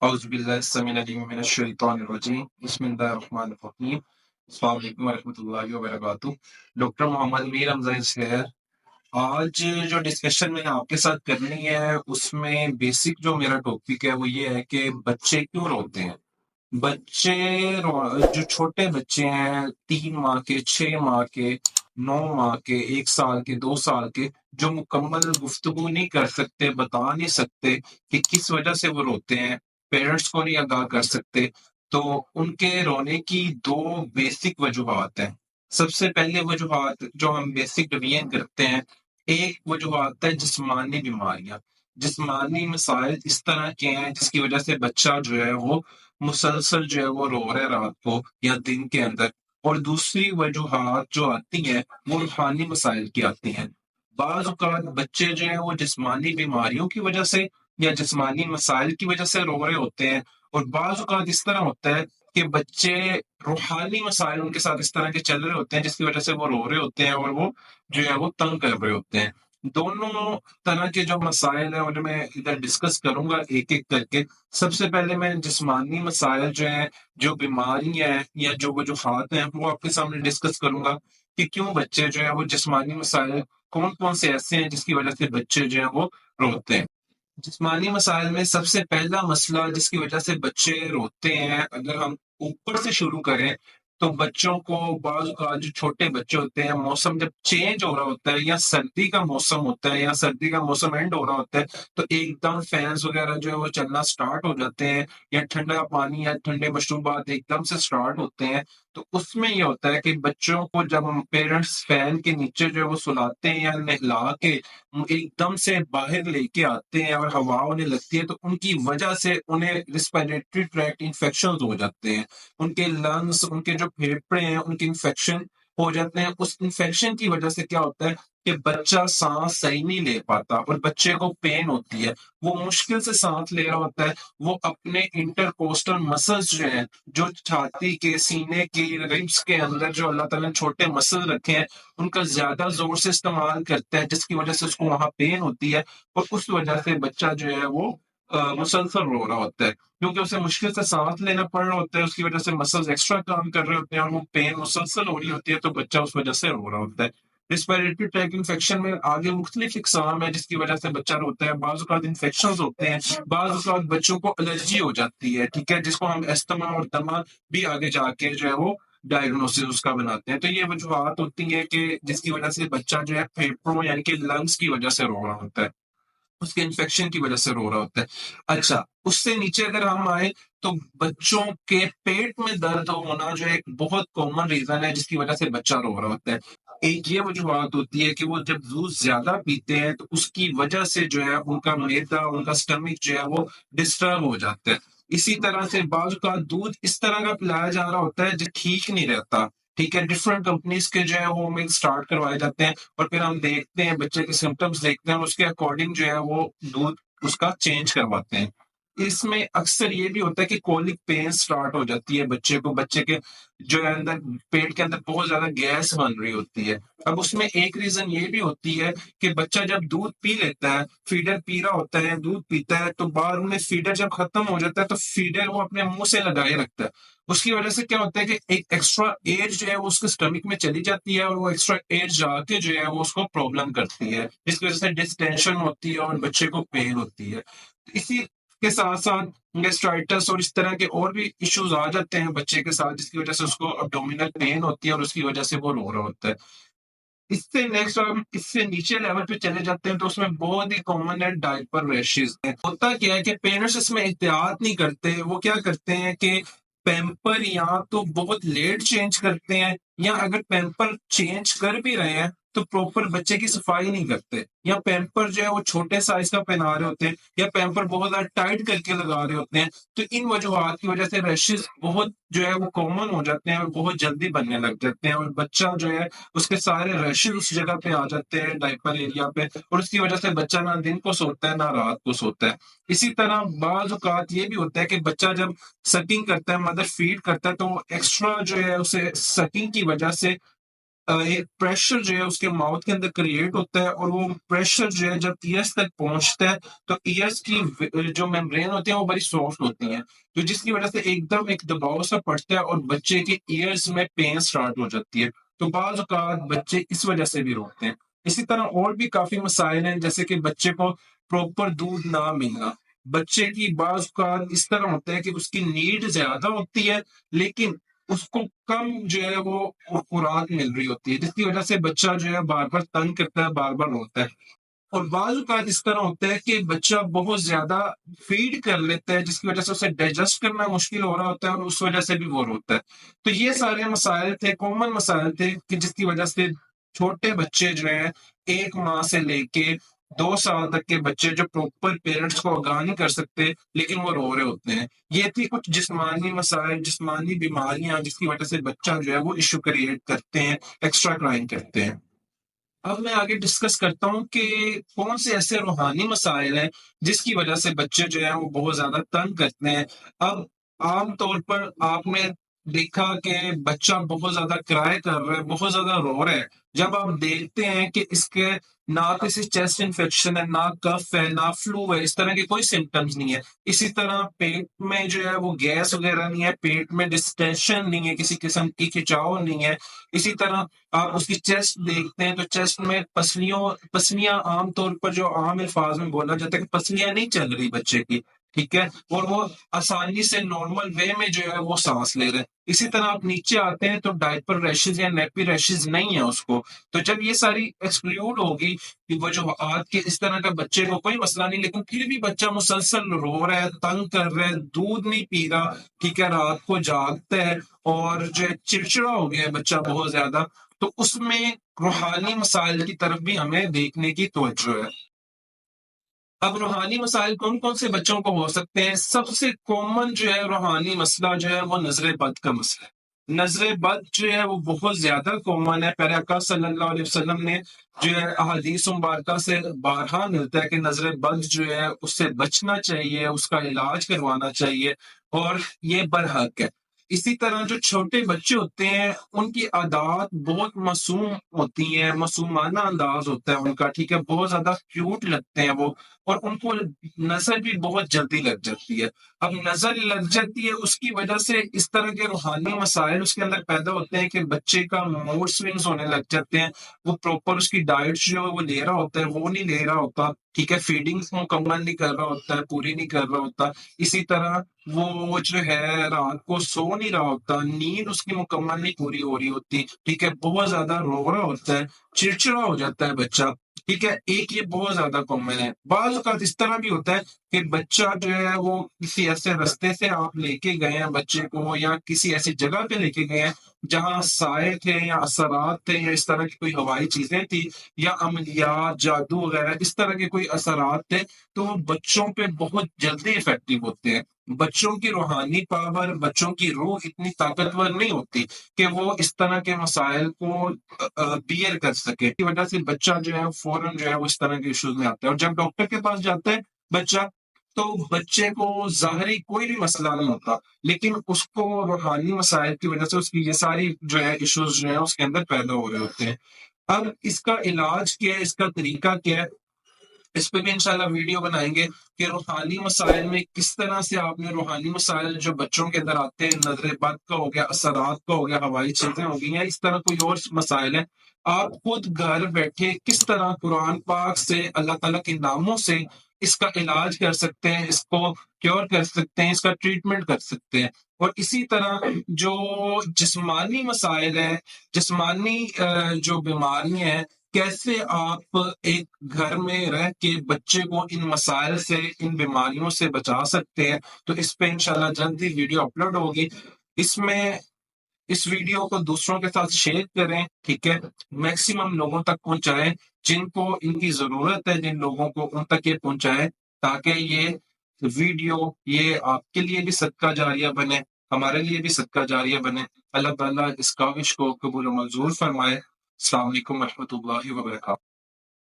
اعوذ باللہ السمیع العلیم من الشیطان الرجیم بسم اللہ الرحمن الرحیم السلام علیکم ورحمۃ اللہ وبرکاتہ۔ ڈاکٹر محمد میر حمزہ شہر، آج جو ڈسکشن میں نے آپ کے ساتھ کرنی ہے اس میں بیسک جو میرا ٹاپک ہے وہ یہ ہے کہ بچے کیوں روتے ہیں۔ بچے جو چھوٹے بچے ہیں 3 ماہ کے، 6 ماہ کے، 9 ماہ کے، 1 سال کے، 2 سال کے، جو مکمل گفتگو نہیں کر سکتے، بتا نہیں سکتے کہ کس وجہ سے وہ روتے ہیں، پیرنٹس کو نہیں آگاہ کر سکتے، تو ان کے رونے کی 2 بیسک وجوہات ہیں۔ سب سے پہلے وجوہات جو ہم بیسک ڈویژن کرتے ہیں، ایک وجوہات ہے جسمانی بیماریاں، جسمانی مسائل اس طرح کے ہیں جس کی وجہ سے بچہ جو ہے وہ مسلسل جو ہے وہ رو رہا ہے رات کو یا دن کے اندر۔ اور دوسری وجوہات جو آتی ہیں وہ روحانی مسائل کی آتی ہیں۔ بعض اوقات بچے جو ہیں وہ جسمانی بیماریوں کی وجہ سے یا جسمانی مسائل کی وجہ سے رو رہے ہوتے ہیں، اور بعض اوقات اس طرح ہوتا ہے کہ بچے روحانی مسائل ان کے ساتھ اس طرح کے چل رہے ہوتے ہیں جس کی وجہ سے وہ رو رہے ہوتے ہیں اور وہ جو ہے وہ تنگ کر رہے ہوتے ہیں۔ دونوں طرح کے جو مسائل ہیں انہیں میں ادھر ڈسکس کروں گا ایک ایک کر کے۔ سب سے پہلے میں جسمانی مسائل جو ہیں، جو بیماری ہیں یا جو وجوہات ہیں، وہ آپ کے سامنے ڈسکس کروں گا کہ کیوں بچے جو ہیں وہ جسمانی مسائل کون کون سے ایسے ہیں جس کی وجہ سے بچے جو ہیں وہ روتے ہیں۔ جسمانی مسائل میں سب سے پہلا مسئلہ جس کی وجہ سے بچے روتے ہیں، اگر ہم اوپر سے شروع کریں تو بچوں کو بعض اوقات جو چھوٹے بچے ہوتے ہیں، موسم جب چینج ہو رہا ہوتا ہے یا سردی کا موسم ہوتا ہے یا سردی کا موسم اینڈ ہو رہا ہوتا ہے تو ایک دم فینس وغیرہ جو ہے وہ چلنا سٹارٹ ہو جاتے ہیں، یا ٹھنڈا پانی یا ٹھنڈے مشروبات ایک دم سے سٹارٹ ہوتے ہیں۔ تو اس میں یہ ہوتا ہے کہ بچوں کو جب ہم پیرنٹس فین کے نیچے جو ہے وہ سلاتے ہیں یا نہلا کے ایک دم سے باہر لے کے آتے ہیں اور ہوا ہونے لگتی ہے تو ان کی وجہ سے انہیں ریسپیریٹری ٹریکٹ انفیکشن ہو جاتے ہیں، ان کے لنگس، ان کے جو پھیپھڑے ہیں ان کے انفیکشن ہو جاتے ہیں۔ اس انفیکشن کی وجہ سے کیا ہوتا ہے کہ بچہ سانس صحیح نہیں لے پاتا اور بچے کو پین ہوتی ہے، وہ مشکل سے سانس لے رہا ہوتا ہے، وہ اپنے انٹرکوسٹل مسلز جو ہیں، جو چھاتی کے، سینے کے، ربس کے اندر جو اللہ تعالیٰ نے چھوٹے مسل رکھے ہیں، ان کا زیادہ زور سے استعمال کرتا ہے جس کی وجہ سے اس کو وہاں پین ہوتی ہے، اور اس وجہ سے بچہ جو ہے وہ مسلسل رو رہا ہوتا ہے کیونکہ اسے مشکل سے سانس لینا پڑ رہا ہوتا ہے، اس کی وجہ سے مسلز ایکسٹرا کام کر رہے ہوتے ہیں اور وہ پین مسلسل ہو رہی ہوتی ہے تو بچہ اس وجہ سے رو رہا ہوتا ہے۔ ریسپیریٹری ٹریک انفیکشن میں آگے مختلف اقسام ہے جس کی وجہ سے بچہ روتا ہے۔ بعض اوقات انفیکشنز ہوتے ہیں، بعض اوقات بچوں کو الرجی ہو جاتی ہے، ٹھیک ہے، جس کو ہم استما اور دمہ بھی آگے جا کے جو ہے وہ ڈائگنوسس اس کا بناتے ہیں۔ تو یہ وجوہات ہوتی ہیں کہ جس کی وجہ سے بچہ جو ہے پھیپھڑوں یعنی کہ لنگس کی وجہ سے رو رہا ہوتا ہے، اس کے انفیکشن کی وجہ سے رو رہا ہوتا ہے۔ اچھا، اس سے نیچے اگر ہم آئے تو بچوں کے پیٹ میں درد ہونا جو ایک بہت کامن ریزن ہے جس کی وجہ سے بچہ رو رہا ہوتا ہے۔ ایک یہ وجوہات ہوتی ہے کہ وہ جب دودھ زیادہ پیتے ہیں تو اس کی وجہ سے جو ہے ان کا معدہ، ان کا سٹمک جو ہے وہ ڈسٹرب ہو جاتا ہے۔ اسی طرح سے بعض اوقات دودھ اس طرح کا پلایا جا رہا ہوتا ہے جو ٹھیک نہیں رہتا، ٹھیک ہے، ڈفرنٹ کمپنیز کے جو ہے وہ ملک سٹارٹ کروائے جاتے ہیں، اور پھر ہم دیکھتے ہیں بچے کے سمٹمز دیکھتے ہیں اور اس کے اکارڈنگ جو ہے وہ دودھ اس کا چینج کرواتے ہیں۔ اس میں اکثر یہ بھی ہوتا ہے کہ کولک پین سٹارٹ ہو جاتی ہے بچے کو، بچے کے جو ہے اندر پیٹ کے اندر بہت زیادہ گیس بن رہی ہوتی ہے۔ اب اس میں ایک ریزن یہ بھی ہوتی ہے کہ بچہ جب دودھ پی لیتا ہے، فیڈر پی رہا ہوتا ہے، دودھ پیتا ہے، تو بعد میں فیڈر جب ختم ہو جاتا ہے تو فیڈر وہ اپنے منہ سے لگائے رکھتا ہے۔ اس کی وجہ سے کیا ہوتا ہے کہ ایک ایکسٹرا ایئر جو ہے وہ اس کے اسٹمک میں چلی جاتی ہے، اور وہ ایکسٹرا ایئر جا کے جو ہے وہ اس کو پرابلم کرتی ہے، جس کی وجہ سے ڈسٹینشن ہوتی ہے اور بچے کو پین ہوتی ہے۔ اسی کے ساتھ ساتھ گیسٹرائٹس اور اس طرح کے اور بھی ایشوز آ جاتے ہیں بچے کے ساتھ جس کی وجہ سے اس کو ابڈومینل پین ہوتی ہے اور اس کی وجہ سے وہ رو رہا ہوتا ہے۔ اس سے نیکسٹ ہم اس سے نیچے لیول پہ چلے جاتے ہیں تو اس میں بہت ہی کامن ہے ڈائپر ریشز۔ ہوتا کیا ہے کہ پیرنٹس اس میں احتیاط نہیں کرتے، وہ کیا کرتے ہیں کہ پیمپر یا تو بہت لیٹ چینج کرتے ہیں، یا اگر پیمپر چینج کر بھی رہے ہیں تو پراپر بچے کی صفائی نہیں کرتے، یا پیمپر جو ہے وہ چھوٹے سائز کا پہنا رہے ہوتے ہیں، یا پیمپر بہت زیادہ ٹائٹ کر کے لگا رہے ہوتے ہیں۔ تو ان وجوہات کی وجہ سے ریشز بہت جو ہے وہ کامن ہو جاتے ہیں اور بہت جلدی بننے لگ جاتے ہیں، اور بچہ جو ہے اس کے سارے ریشز اس جگہ پہ آ جاتے ہیں ڈائپر ایریا پہ، اور اس کی وجہ سے بچہ نہ دن کو سوتا ہے نہ رات کو سوتا ہے۔ اسی طرح بعض اوقات یہ بھی ہوتا ہے کہ بچہ جب سکنگ کرتا ہے، مدر فیڈ کرتا ہے، تو ایکسٹرا جو ہے اسے سکنگ کی وجہ سے ایک پریشر جو ہے اس کے ماؤتھ کے اندر کریٹ ہوتا ہے، اور وہ پریشر جو ہے جب ایئرس تک پہنچتا ہے تو ایئرس کی جو میمبرین ہوتی ہیں وہ بڑی سافٹ ہوتی ہیں، تو جس کی وجہ سے ایک دم ایک دباؤ سا پڑتا ہے اور بچے کے ایئرس میں پین سٹارٹ ہو جاتی ہے، تو بعض اوقات بچے اس وجہ سے بھی روتے ہیں۔ اسی طرح اور بھی کافی مسائل ہیں، جیسے کہ بچے کو پراپر دودھ نہ ملنا۔ بچے کی بعض اوقات اس طرح ہوتا ہے کہ اس کی نیڈ زیادہ ہوتی ہے، لیکن اس کو کم جو ہے وہ خوراک مل رہی ہوتی ہے، جس کی وجہ سے بچہ جو ہے بار بار تنگ کرتا ہے، بار بار روتا ہے۔ اور بعض اوقات اس طرح ہوتا ہے کہ بچہ بہت زیادہ فیڈ کر لیتا ہے، جس کی وجہ سے اسے ڈائجسٹ کرنا مشکل ہو رہا ہوتا ہے، اور اس وجہ سے بھی وہ روتا ہے۔ تو یہ سارے مسائل تھے، کامن مسائل تھے، کہ جس کی وجہ سے چھوٹے بچے جو ہیں 1 ماہ سے لے کے 2 سال تک کے بچے جو پراپر پیرنٹس کو آگاہ نہیں کر سکتے لیکن وہ رو رہے ہوتے ہیں، یہ تھی کچھ جسمانی مسائل، جسمانی بیماریاں جس کی وجہ سے بچہ جو ہے وہ ایشو کریٹ کرتے ہیں، ایکسٹرا کرائم کرتے ہیں۔ اب میں آگے ڈسکس کرتا ہوں کہ کون سے ایسے روحانی مسائل ہیں جس کی وجہ سے بچے جو ہیں وہ بہت زیادہ تنگ کرتے ہیں۔ اب عام طور پر آپ نے دیکھا کہ بچہ بہت زیادہ کرائے کر رہا ہے، بہت زیادہ رو رہا ہے، جب آپ دیکھتے ہیں کہ اس کے نہ کسی چیسٹ انفیکشن ہے، نہ کف ہے، نہ فلو ہے، اس طرح کے کوئی سمٹمز نہیں ہے، اسی طرح پیٹ میں جو ہے وہ گیس وغیرہ نہیں ہے، پیٹ میں ڈسٹینشن نہیں ہے، کسی قسم کی کھچاؤ نہیں ہے، اسی طرح آپ اس کی چیسٹ دیکھتے ہیں تو چیسٹ میں پسلیاں عام طور پر جو عام الفاظ میں بولا جاتا ہے کہ پسلیاں نہیں چل رہی بچے کی، ٹھیک ہے، اور وہ آسانی سے نارمل وے میں جو ہے وہ سانس لے رہے ہیں۔ اسی طرح آپ نیچے آتے ہیں تو ڈائپر ریشز یا نیپی ریشز نہیں ہے اس کو، تو جب یہ ساری ایکسکلوڈ ہوگی کہ وہ جو آج کے اس طرح کا بچے کو کوئی مسئلہ نہیں، لیکن پھر بھی بچہ مسلسل رو رہا ہے، تنگ کر رہا ہے، دودھ نہیں پی رہا، ٹھیک ہے، رات کو جاگتا ہے اور جو ہے چڑچڑا ہو گیا ہے بچہ بہت زیادہ، تو اس میں روحانی مسائل کی طرف بھی ہمیں دیکھنے کی توجہ ہے۔ اب روحانی مسائل کون کون سے بچوں کو ہو سکتے ہیں؟ سب سے کامن جو ہے روحانی مسئلہ جو ہے وہ نظر بد کا مسئلہ ہے۔ نظر بد جو ہے وہ بہت زیادہ کامن ہے، پیارے آقا صلی اللہ علیہ وسلم نے جو ہے احادیث مبارکہ سے بارہا ملتا ہے کہ نظر بد جو ہے اس سے بچنا چاہیے، اس کا علاج کروانا چاہیے، اور یہ برحق ہے۔ اسی طرح جو چھوٹے بچے ہوتے ہیں ان کی عادات بہت معصوم ہوتی ہیں، معصومانہ انداز ہوتا ہے ان کا، ٹھیک ہے، بہت زیادہ کیوٹ لگتے ہیں وہ، اور ان کو نظر بھی بہت جلدی لگ جاتی ہے۔ اب نظر لگ جاتی ہے، اس کی وجہ سے اس طرح کے روحانی مسائل اس کے اندر پیدا ہوتے ہیں کہ بچے کا موڈ سوئنگز ہونے لگ جاتے ہیں، وہ پراپر اس کی ڈائٹ جو ہے وہ لے رہا ہوتا ہے وہ نہیں لے رہا ہوتا، ٹھیک ہے، فیڈنگ مکمل نہیں کر رہا ہوتا ہے، پوری نہیں کر رہا ہوتا، اسی طرح وہ جو ہے رات کو سو نہیں رہا ہوتا، نیند اس کی مکمل نہیں پوری ہو رہی ہوتی، ٹھیک ہے، بہت زیادہ رو رہا ہوتا ہے، چڑچڑا ہو جاتا ہے بچہ، ٹھیک ہے، ایک یہ بہت زیادہ کامن ہے۔ بعض اوقات اس طرح بھی ہوتا ہے کہ بچہ جو ہے وہ کسی ایسے رستے سے آپ لے کے گئے ہیں بچے کو، یا کسی ایسی جگہ پہ لے کے گئے ہیں جہاں سائے تھے یا اثرات تھے یا اس طرح کی کوئی ہوائی چیزیں تھی یا عملیات، جادو وغیرہ اس طرح کے کوئی اثرات تھے، تو وہ بچوں پہ بہت جلدی افیکٹو ہوتے ہیں۔ بچوں کی روحانی پاور، بچوں کی روح اتنی طاقتور نہیں ہوتی کہ وہ اس طرح کے مسائل کو بیئر کر سکے، کی وجہ سے بچہ جو ہے فوراً جو ہے وہ اس طرح کے ایشوز میں آتا ہے، اور جب ڈاکٹر کے پاس جاتا ہے بچہ تو بچے کو ظاہری کوئی بھی مسئلہ نہیں ہوتا، لیکن اس کو روحانی مسائل کی وجہ سے اس کی یہ ساری جو ہے ایشوز جو ہیں اس کے اندر پیدا ہو رہے ہوتے ہیں۔ اب اس کا علاج کیا ہے، اس کا طریقہ کیا ہے، اس پہ بھی انشاءاللہ ویڈیو بنائیں گے کہ روحانی مسائل میں کس طرح سے آپ نے روحانی مسائل جو بچوں کے اندر آتے ہیں، نظر بد کا ہو گیا، اثرات کا ہو گیا، ہوائی چیزیں ہو گئی ہیں، اس طرح کوئی اور مسائل ہیں، آپ خود گھر بیٹھے کس طرح قرآن پاک سے، اللہ تعالیٰ کے ناموں سے اس کا علاج کر سکتے ہیں، اس کو کیور کر سکتے ہیں، اس کا ٹریٹمنٹ کر سکتے ہیں۔ اور اسی طرح جو جسمانی مسائل ہیں، جسمانی جو بیماریاں ہیں، کیسے آپ ایک گھر میں رہ کے بچے کو ان مسائل سے، ان بیماریوں سے بچا سکتے ہیں، تو اس پہ انشاءاللہ جلدی ویڈیو اپلوڈ ہوگی۔ اس میں اس ویڈیو کو دوسروں کے ساتھ شیئر کریں، ٹھیک ہے، میکسیمم لوگوں تک پہنچائیں، جن کو ان کی ضرورت ہے، جن لوگوں کو ان تک یہ پہنچائیں، تاکہ یہ ویڈیو یہ آپ کے لیے بھی صدقہ جاریہ بنے، ہمارے لیے بھی صدقہ جاریہ بنے۔ اللہ تعالیٰ اس کاوش کو قبول و منظور فرمائے۔ السلام علیکم ورحمۃ اللہ وبرکاتہ۔